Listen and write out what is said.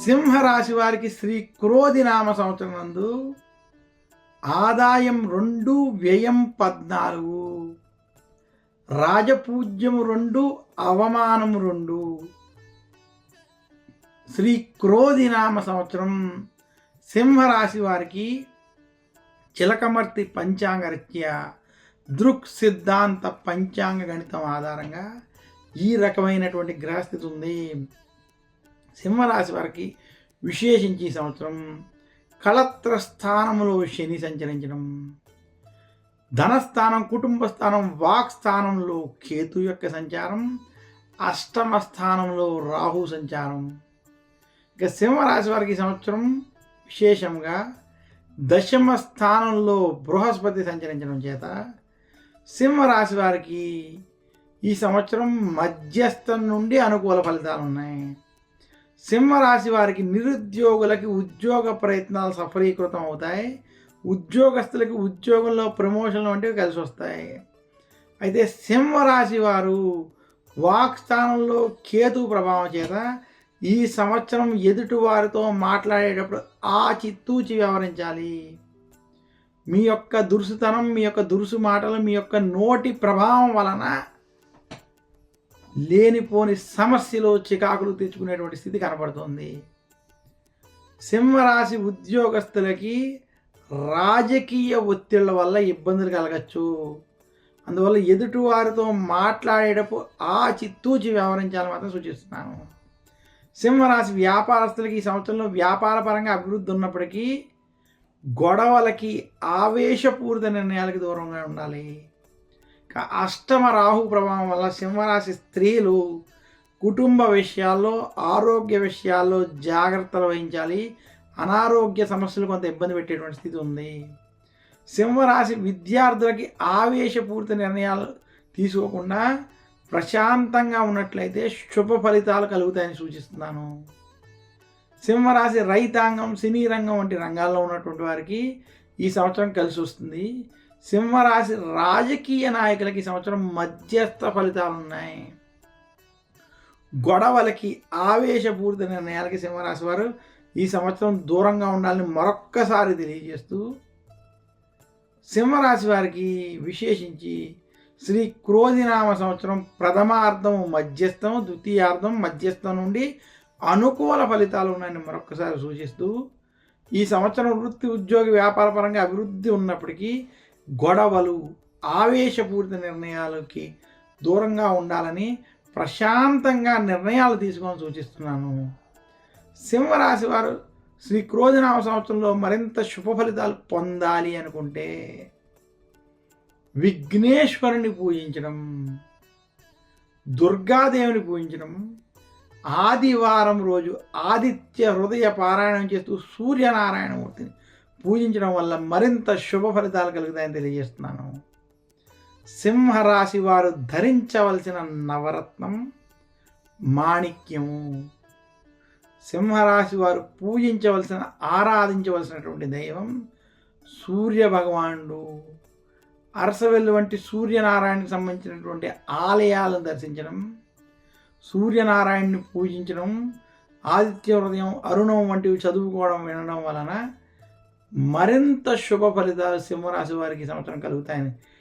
సింహరాశి వారికి శ్రీ క్రోధి నామ సంవత్సరం నందు ఆదాయం 2, వ్యయం 14, రాజపూజ్యం 2, అవమానం 2. శ్రీ క్రోధి నామ సంవత్సరం సింహరాశి వారికి చిలకమర్తి పంచాంగ రీత్యా దృక్ సిద్ధాంత పంచాంగ గణితం ఆధారంగా ఈ రకమైనటువంటి గ్రహస్థితి ఉంది. సింహరాశి వారికి విశేషించి ఈ సంవత్సరం కళత్ర స్థానంలో శని సంచరించడం, ధనస్థానం, కుటుంబ స్థానం, వాక్ స్థానంలో కేతు యొక్క సంచారం, అష్టమ స్థానంలో రాహు సంచారం. ఇక సింహరాశి వారికి ఈ సంవత్సరం విశేషంగా దశమ స్థానంలో బృహస్పతి సంచరించడం చేత సింహరాశి వారికి ఈ సంవత్సరం మధ్యస్థం నుండి అనుకూల ఫలితాలు ఉన్నాయి. సింహరాశి వారికి నిరుద్యోగులకి ఉద్యోగ ప్రయత్నాలు సఫలీకృతం అవుతాయి. ఉద్యోగస్తులకి ఉద్యోగంలో ప్రమోషన్లు వంటివి కలిసి వస్తాయి. అయితే సింహరాశి వారు వాక్ స్థానంలో కేతు ప్రభావం చేత ఈ సంవత్సరం ఎదుటి వారితో మాట్లాడేటప్పుడు ఆచితూచి వ్యవహరించాలి. మీ యొక్క దురుసుతనం, మీ యొక్క దురుసు మాటలు, మీ యొక్క నోటి ప్రభావం వలన లేనిపోని సమస్యలు, చికాకులు తెచ్చుకునేటువంటి స్థితి కనబడుతుంది. సింహరాశి ఉద్యోగస్తులకి రాజకీయ ఒత్తిళ్ల వల్ల ఇబ్బందులు కలగచ్చు. అందువల్ల ఎదుటి వారితో మాట్లాడేటప్పుడు ఆచితూచి వ్యవహరించాలని మాత్రం సూచిస్తున్నాను. సింహరాశి వ్యాపారస్తులకి ఈ సంవత్సరంలో వ్యాపారపరంగా అభివృద్ధి ఉన్నప్పటికీ గొడవలకి, ఆవేశపూరిత నిర్ణయాలకి దూరంగా ఉండాలి. అష్టమ రాహు ప్రభావం వల్ల సింహరాశి స్త్రీలు కుటుంబ విషయాల్లో, ఆరోగ్య విషయాల్లో జాగ్రత్తలు వహించాలి. అనారోగ్య సమస్యలు కొంత ఇబ్బంది పెట్టేటువంటి స్థితి ఉంది. సింహరాశి విద్యార్థులకి ఆవేశపూరిత నిర్ణయాలు తీసుకోకుండా ప్రశాంతంగా ఉన్నట్లయితే శుభ ఫలితాలు కలుగుతాయని సూచిస్తున్నాను. సింహరాశి రైతాంగం, సినీ రంగం వంటి రంగాల్లో ఉన్నటువంటి వారికి ఈ సంవత్సరం కలిసి వస్తుంది. సింహరాశి రాజకీయ నాయకులకి ఈ సంవత్సరం మధ్యస్థ ఫలితాలు ఉన్నాయి. గొడవలకి, ఆవేశపూరిత నిర్ణయాలకి సింహరాశి వారు ఈ సంవత్సరం దూరంగా ఉండాలని మరొక్కసారి తెలియజేస్తూ, సింహరాశి వారికి విశేషించి శ్రీ క్రోధినామ సంవత్సరం ప్రథమార్థం మధ్యస్థం, ద్వితీయార్థం మధ్యస్థం నుండి అనుకూల ఫలితాలు ఉన్నాయని మరొకసారి సూచిస్తూ, ఈ సంవత్సరం వృత్తి, ఉద్యోగ, వ్యాపార పరంగా అభివృద్ధి ఉన్నప్పటికీ గొడవలు, ఆవేశపూరిత నిర్ణయాలకి దూరంగా ఉండాలని ప్రశాంతంగా నిర్ణయాలు తీసుకొని సూచిస్తున్నాను. సింహరాశి వారు శ్రీ క్రోధినామ సంవత్సరంలో మరింత శుభ ఫలితాలు పొందాలి అనుకుంటే విఘ్నేశ్వరుని పూజించడం, దుర్గాదేవిని పూజించడం, ఆదివారం రోజు ఆదిత్య హృదయ పారాయణం చేస్తూ సూర్యనారాయణమూర్తిని పూజించడం వల్ల మరింత శుభ ఫలితాలు కలుగుతాయని తెలియజేస్తున్నాను. సింహరాశి వారు ధరించవలసిన నవరత్నం మాణిక్యము. సింహరాశి వారు పూజించవలసిన, ఆరాధించవలసినటువంటి దైవం సూర్య భగవానుడు. అరసవెల్లు వంటి సూర్యనారాయణకి సంబంధించినటువంటి ఆలయాలను దర్శించడం, సూర్యనారాయణని పూజించడం, ఆదిత్య హృదయం, అరుణం వంటివి చదువుకోవడం, వినడం వలన మరింత శుభ ఫలితాలు సింహరాశి వారికి సంవత్సరం కలుగుతాయని